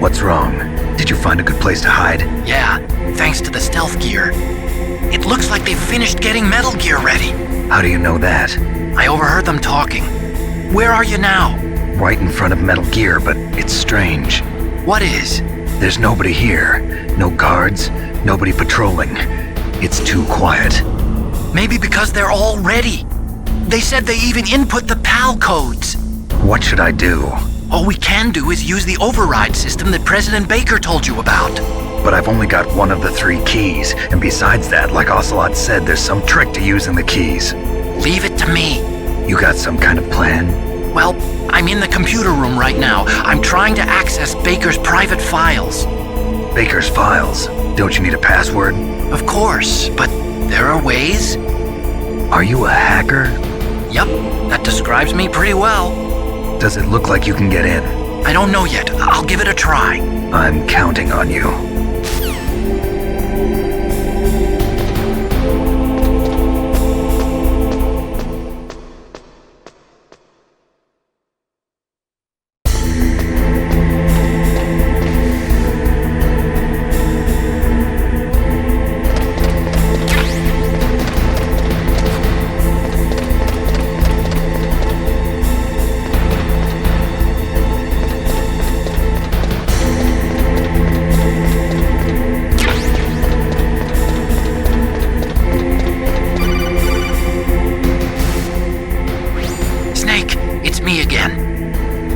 What's wrong? Did you find a good place to hide? Yeah, thanks to the stealth gear. It looks like they've finished getting Metal Gear ready. How do you know that? I overheard them talking. Where are you now? Right in front of Metal Gear, but it's strange. What is? There's nobody here. No guards, nobody patrolling. It's too quiet. Maybe because they're all ready. They said they even input the PAL codes. What should I do? All we can do is use the override system that President Baker told you about. But I've only got one of the 3 keys, and besides that, like Ocelot said, there's some trick to using the keys. Leave it to me. You got some kind of plan? Well, I'm in the computer room right now. I'm trying to access Baker's private files. Baker's files? Don't you need a password? Of course, but there are ways. Are you a hacker? Yep, that describes me pretty well. Does it look like you can get in? I don't know yet. I'll give it a try. I'm counting on you.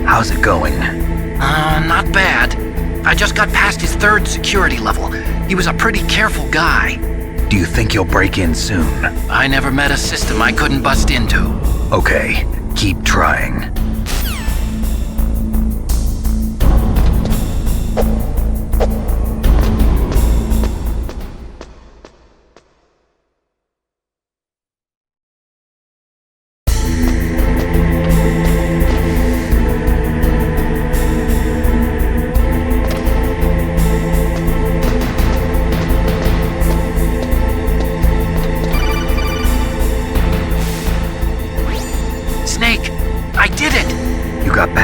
How's it going? Not bad. I just got past his 3rd security level. He was a pretty careful guy. Do you think you'll break in soon? I never met a system I couldn't bust into. Okay, keep trying.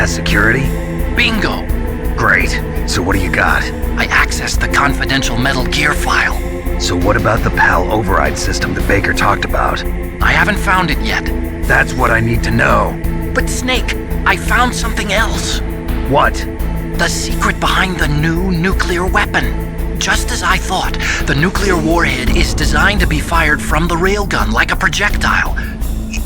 Security? Bingo! Great. So what do you got? I accessed the confidential Metal Gear file. So what about the PAL override system that Baker talked about? I haven't found it yet. That's what I need to know. But Snake, I found something else. What? The secret behind the new nuclear weapon. Just as I thought, the nuclear warhead is designed to be fired from the railgun like a projectile.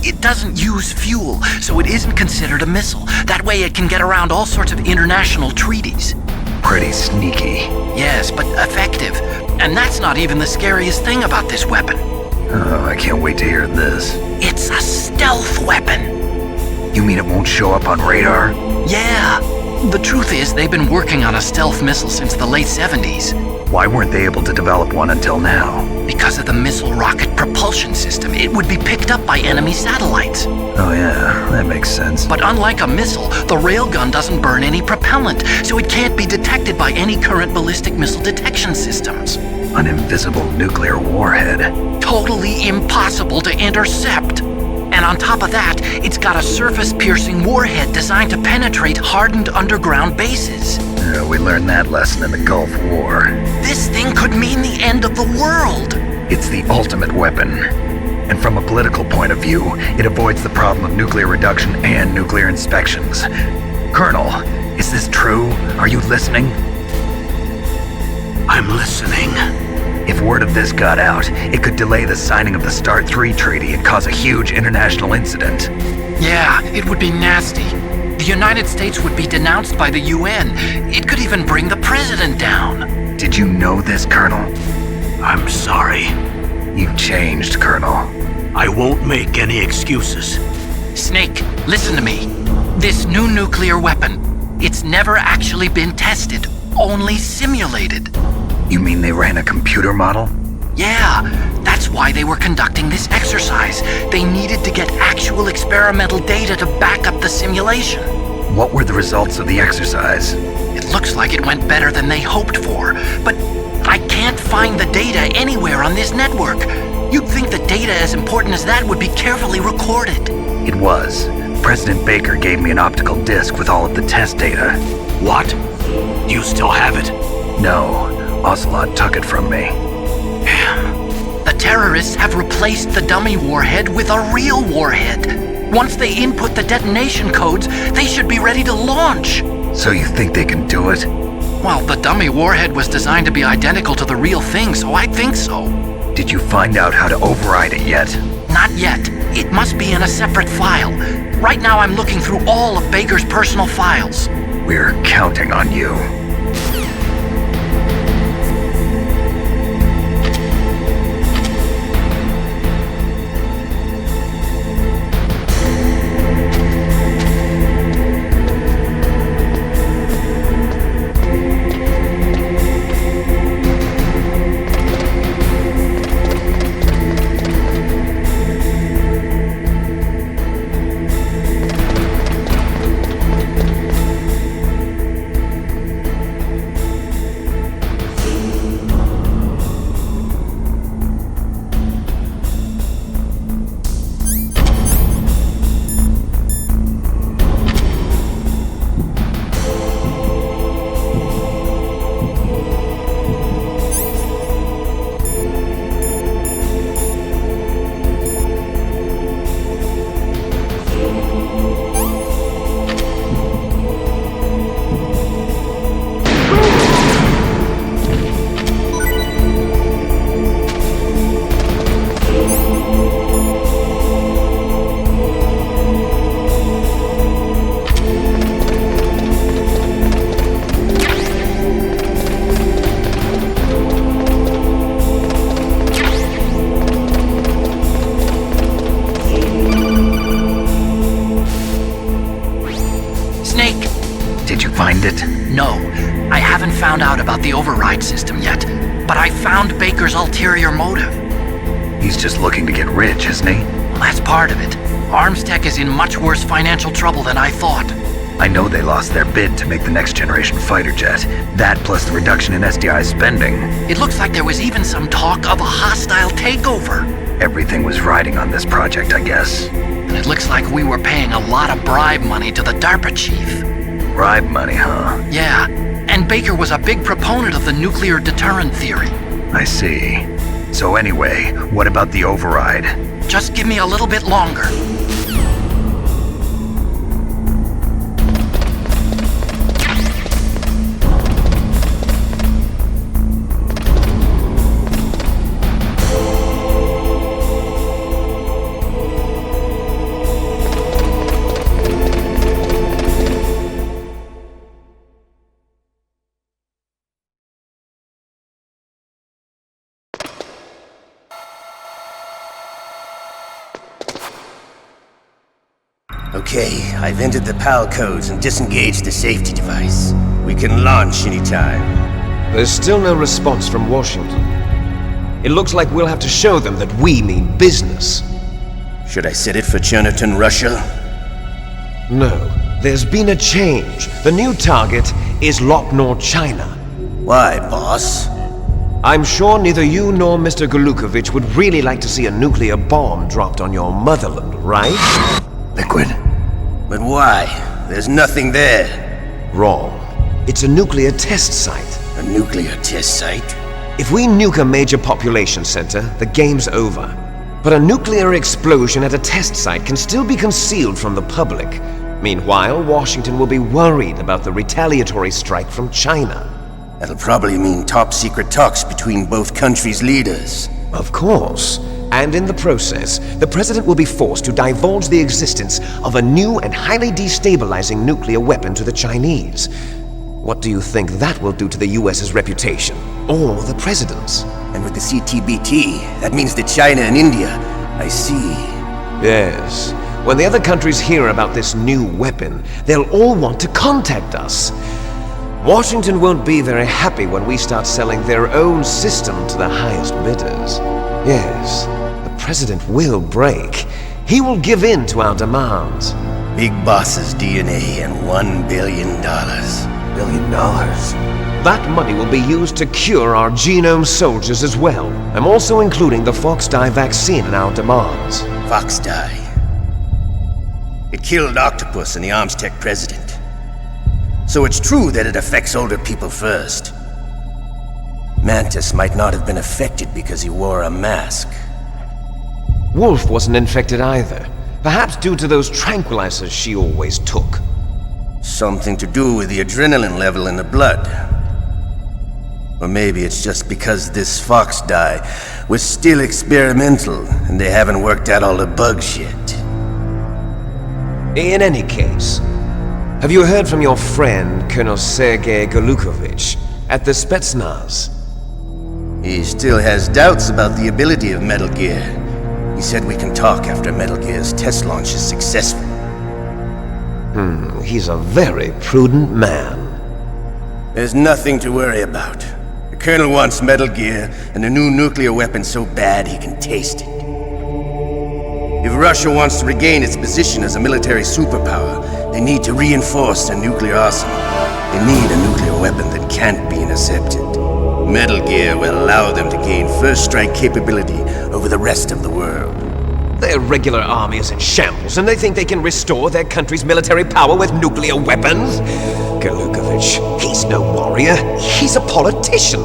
It doesn't use fuel, so it isn't considered a missile. That way it can get around all sorts of international treaties. Pretty sneaky. Yes, but effective. And that's not even the scariest thing about this weapon. Oh, I can't wait to hear this. It's a stealth weapon. You mean it won't show up on radar? Yeah. The truth is, they've been working on a stealth missile since the late 70s. Why weren't they able to develop one until now? Because of the missile rocket propulsion system. It would be picked up by enemy satellites. Oh yeah, that makes sense. But unlike a missile, the railgun doesn't burn any propellant, so it can't be detected by any current ballistic missile detection systems. An invisible nuclear warhead. Totally impossible to intercept. And on top of that, it's got a surface-piercing warhead designed to penetrate hardened underground bases. We learned that lesson in the Gulf War. This thing could mean the end of the world. It's the ultimate weapon. And from a political point of view, it avoids the problem of nuclear reduction and nuclear inspections. Colonel, is this true? Are you listening? I'm listening. If word of this got out, it could delay the signing of the START 3 treaty and cause a huge international incident. Yeah, it would be nasty. The United States would be denounced by the UN. It could even bring the president down. Did you know this, Colonel? I'm sorry. You've changed, Colonel. I won't make any excuses. Snake, listen to me. This new nuclear weapon, it's never actually been tested, only simulated. You mean they ran a computer model? Yeah, that's why they were conducting this exercise. They needed to get actual experimental data to back up the simulation. What were the results of the exercise? It looks like it went better than they hoped for, but I can't find the data anywhere on this network. You'd think the data as important as that would be carefully recorded. It was. President Baker gave me an optical disc with all of the test data. What? You still have it? No, Ocelot took it from me. Damn. The terrorists have replaced the dummy warhead with a real warhead. Once they input the detonation codes, they should be ready to launch. So you think they can do it? Well, the dummy warhead was designed to be identical to the real thing, so I think so. Did you find out how to override it yet? Not yet. It must be in a separate file. Right now I'm looking through all of Baker's personal files. We're counting on you. No, I haven't found out about the override system yet, but I found Baker's ulterior motive. He's just looking to get rich, isn't he? Well, that's part of it. Arms Tech is in much worse financial trouble than I thought. I know they lost their bid to make the next generation fighter jet. That plus the reduction in SDI spending. It looks like there was even some talk of a hostile takeover. Everything was riding on this project, I guess. And it looks like we were paying a lot of bribe money to the DARPA chief. Bribe money, huh? Yeah, and Baker was a big proponent of the nuclear deterrent theory. I see. So anyway, what about the override? Just give me a little bit longer. Okay, I've entered the PAL codes and disengaged the safety device. We can launch anytime. There's still no response from Washington. It looks like we'll have to show them that we mean business. Should I set it for Cherniton, Russia? No, there's been a change. The new target is Lopnor, China. Why, boss? I'm sure neither you nor Mr. Golukovich would really like to see a nuclear bomb dropped on your motherland, right? Liquid. But why? There's nothing there. Wrong. It's a nuclear test site. A nuclear test site? If we nuke a major population center, the game's over. But a nuclear explosion at a test site can still be concealed from the public. Meanwhile, Washington will be worried about the retaliatory strike from China. That'll probably mean top-secret talks between both countries' leaders. Of course. And in the process, the president will be forced to divulge the existence of a new and highly destabilizing nuclear weapon to the Chinese. What do you think that will do to the US's reputation? Or the president's? And with the CTBT, that means that China and India. I see. Yes. When the other countries hear about this new weapon, they'll all want to contact us. Washington won't be very happy when we start selling their own system to the highest bidders. Yes, the president will break. He will give in to our demands. Big Boss's DNA and $1 billion. $1 billion? That money will be used to cure our genome soldiers as well. I'm also including the Fox-Die vaccine in our demands. Fox-Die. It killed Octopus and the Armstech president. So it's true that it affects older people first. Mantis might not have been affected because he wore a mask. Wolf wasn't infected either. Perhaps due to those tranquilizers she always took. Something to do with the adrenaline level in the blood. Or maybe it's just because this Fox-Die was still experimental and they haven't worked out all the bugs yet. In any case, have you heard from your friend, Colonel Sergei Golukovich, at the Spetsnaz? He still has doubts about the ability of Metal Gear. He said we can talk after Metal Gear's test launch is successful. He's a very prudent man. There's nothing to worry about. The Colonel wants Metal Gear and a new nuclear weapon so bad he can taste it. If Russia wants to regain its position as a military superpower, they need to reinforce their nuclear arsenal. They need a nuclear weapon that can't be intercepted. Metal Gear will allow them to gain first strike capability over the rest of the world. Their regular army is in shambles, and they think they can restore their country's military power with nuclear weapons? Golukovich, he's no warrior. He's a politician.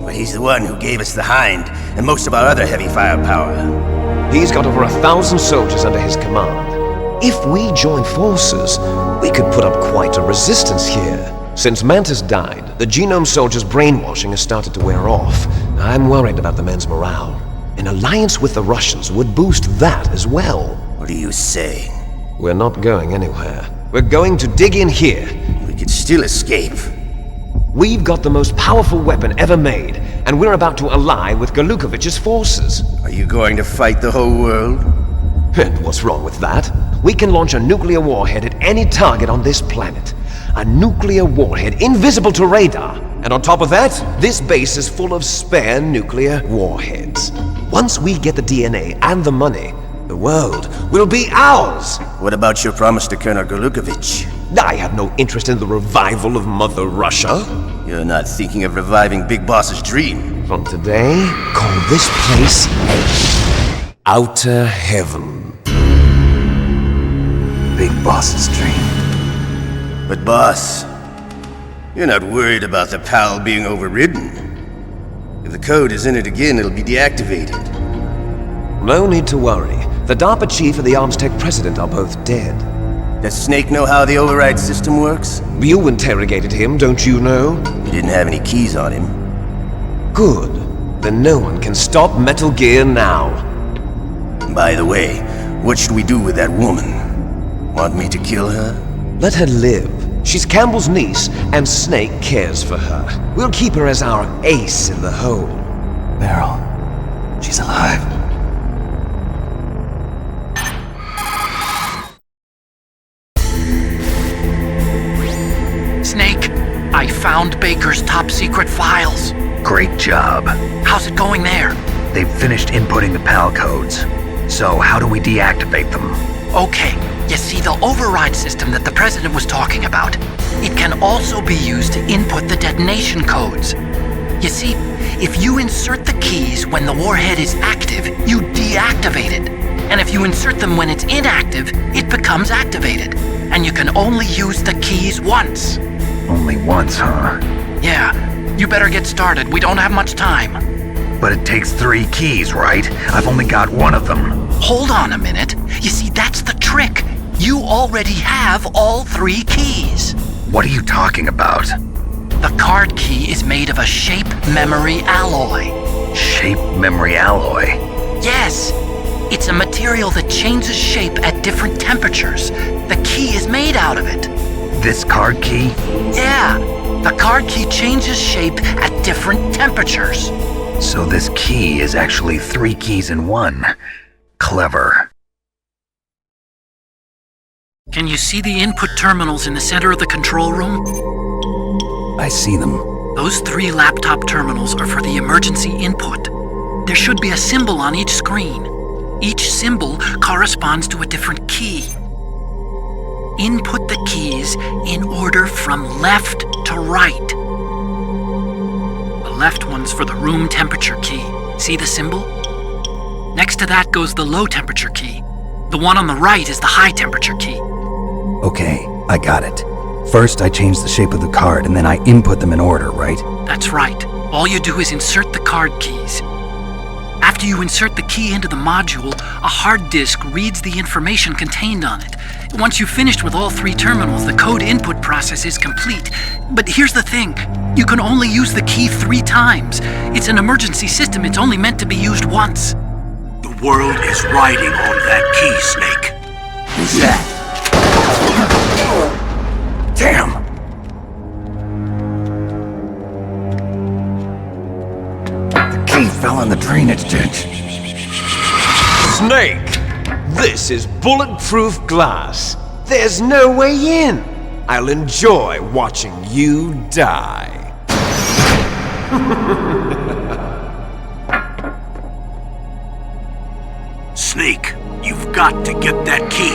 But he's the one who gave us the Hind and most of our other heavy firepower. He's got over 1,000 soldiers under his command. If we join forces, we could put up quite a resistance here. Since Mantis died, the genome soldiers' brainwashing has started to wear off. I'm worried about the men's morale. An alliance with the Russians would boost that as well. What are you saying? We're not going anywhere. We're going to dig in here. We could still escape. We've got the most powerful weapon ever made, and we're about to ally with Golukovich's forces. Are you going to fight the whole world? And what's wrong with that? We can launch a nuclear warhead at any target on this planet. A nuclear warhead invisible to radar. And on top of that, this base is full of spare nuclear warheads. Once we get the DNA and the money, the world will be ours! What about your promise to Colonel Golukovich? I have no interest in the revival of Mother Russia. You're not thinking of reviving Big Boss's dream. From today, call this place Outer Heaven. Big Boss's dream. But boss, you're not worried about the PAL being overridden. If the code is in it again, it'll be deactivated. No need to worry. The DARPA chief and the Armstech president are both dead. Does Snake know how the override system works? You interrogated him, don't you know? You didn't have any keys on him. Good. Then no one can stop Metal Gear now. By the way, what should we do with that woman? Want me to kill her? Let her live. She's Campbell's niece, and Snake cares for her. We'll keep her as our ace in the hole. Meryl, she's alive. Snake, I found Baker's top secret files. Great job. How's it going there? They've finished inputting the PAL codes. So how do we deactivate them? Okay, you see the override system that the president was talking about? It can also be used to input the detonation codes. You see, if you insert the keys when the warhead is active, you deactivate it. And if you insert them when it's inactive, it becomes activated. And you can only use the keys once. Only once, huh? Yeah, you better get started. We don't have much time. But it takes 3 keys, right? I've only got 1 of them. Hold on a minute. You see, that's the trick. You already have all 3 keys. What are you talking about? The card key is made of a shape memory alloy. Shape memory alloy? Yes. It's a material that changes shape at different temperatures. The key is made out of it. This card key? Yeah. The card key changes shape at different temperatures. So this key is actually 3 keys in 1. Clever. Can you see the input terminals in the center of the control room? I see them. Those 3 laptop terminals are for the emergency input. There should be a symbol on each screen. Each symbol corresponds to a different key. Input the keys in order from left to right. The left one's for the room temperature key. See the symbol? Next to that goes the low temperature key. The one on the right is the high temperature key. Okay, I got it. First, I change the shape of the card, and then I input them in order, right? That's right. All you do is insert the card keys. After you insert the key into the module, a hard disk reads the information contained on it. Once you've finished with all 3 terminals, the code input process is complete. But here's the thing. You can only use the key 3 times. It's an emergency system. It's only meant to be used once. The world is riding on that key, Snake. Who's that? Damn! The key fell in the drainage ditch. Snake! This is bulletproof glass. There's no way in. I'll enjoy watching you die. Snake, you've got to get that key.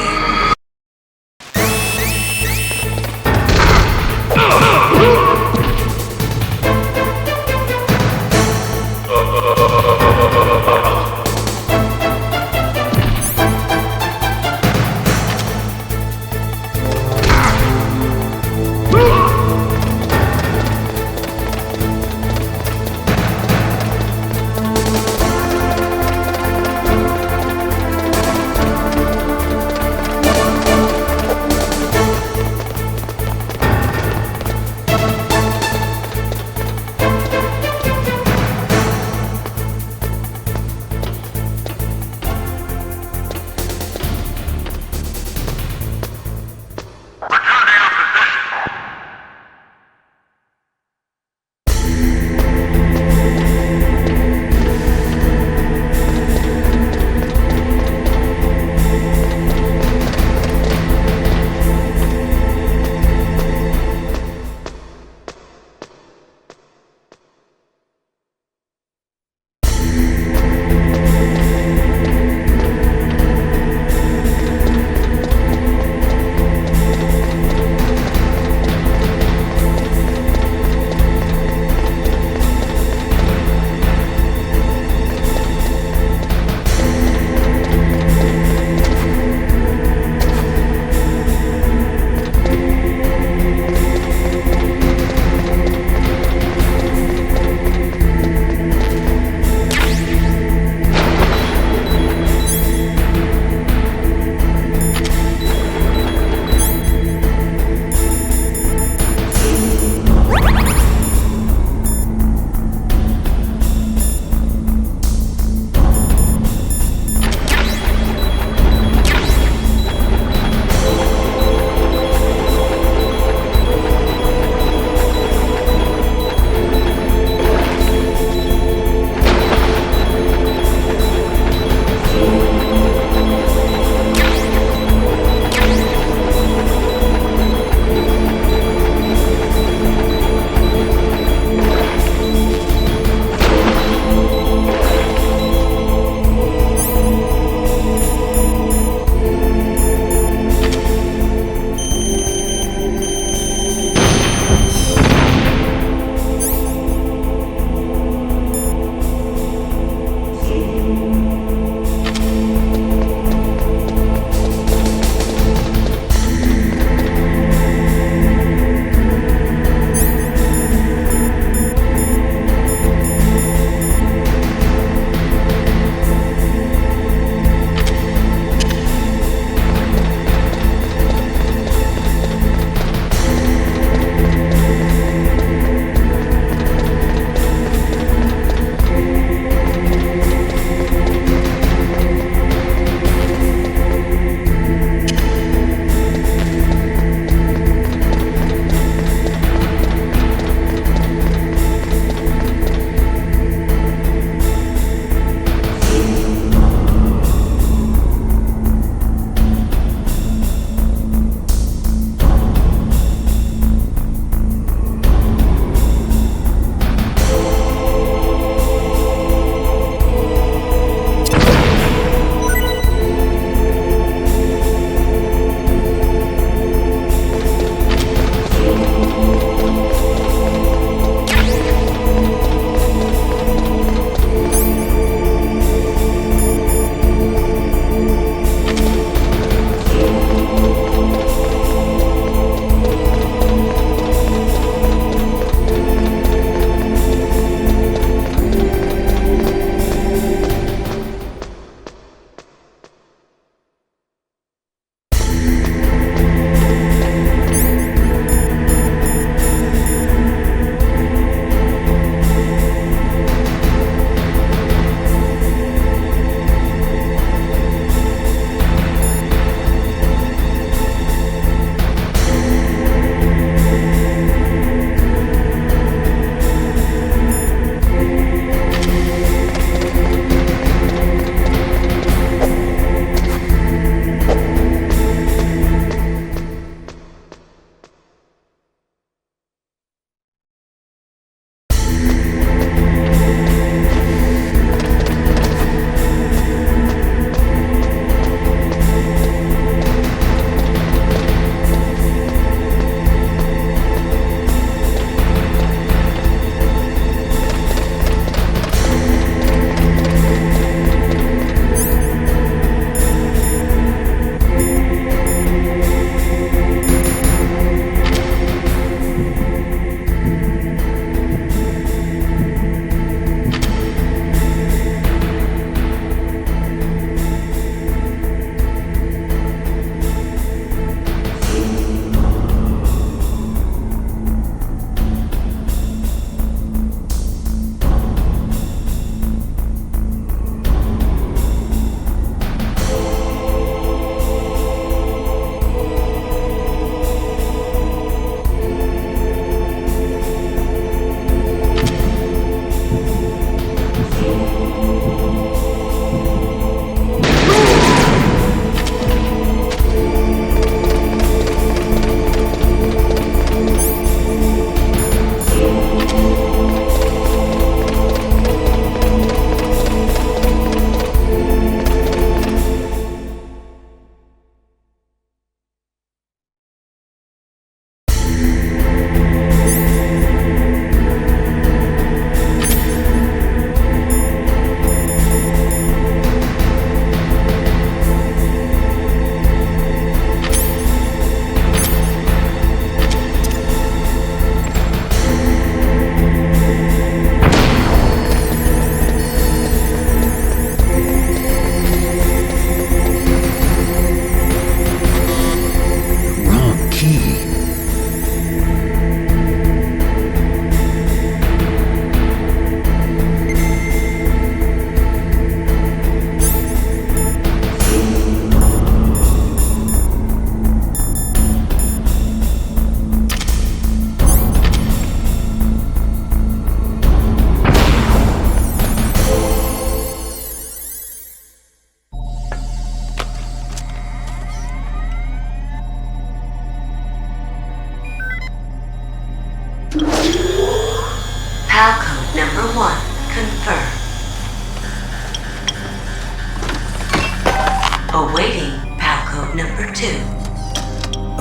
Awaiting PAL code number 2.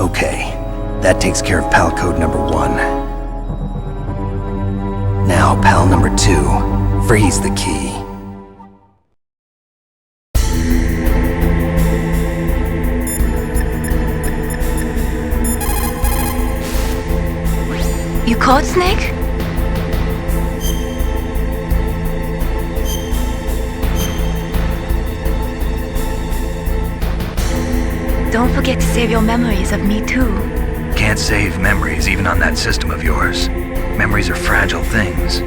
Okay, that takes care of PAL code number 1. Now, PAL number 2, freeze the key. You caught Snake? Don't forget to save your memories of me too. Can't save memories even on that system of yours. Memories are fragile things.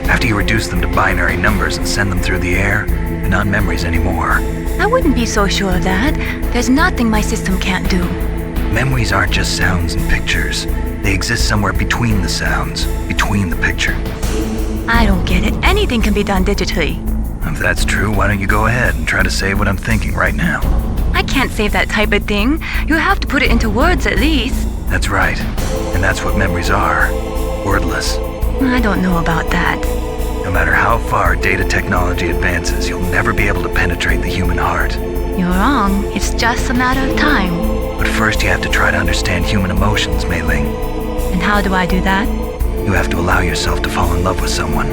After you reduce them to binary numbers and send them through the air, they're not memories anymore. I wouldn't be so sure of that. There's nothing my system can't do. Memories aren't just sounds and pictures. They exist somewhere between the sounds, between the picture. I don't get it. Anything can be done digitally. If that's true, why don't you go ahead and try to save what I'm thinking right now? I can't save that type of thing. You have to put it into words at least. That's right. And that's what memories are. Wordless. I don't know about that. No matter how far data technology advances, you'll never be able to penetrate the human heart. You're wrong. It's just a matter of time. But first you have to try to understand human emotions, Mei Ling. And how do I do that? You have to allow yourself to fall in love with someone.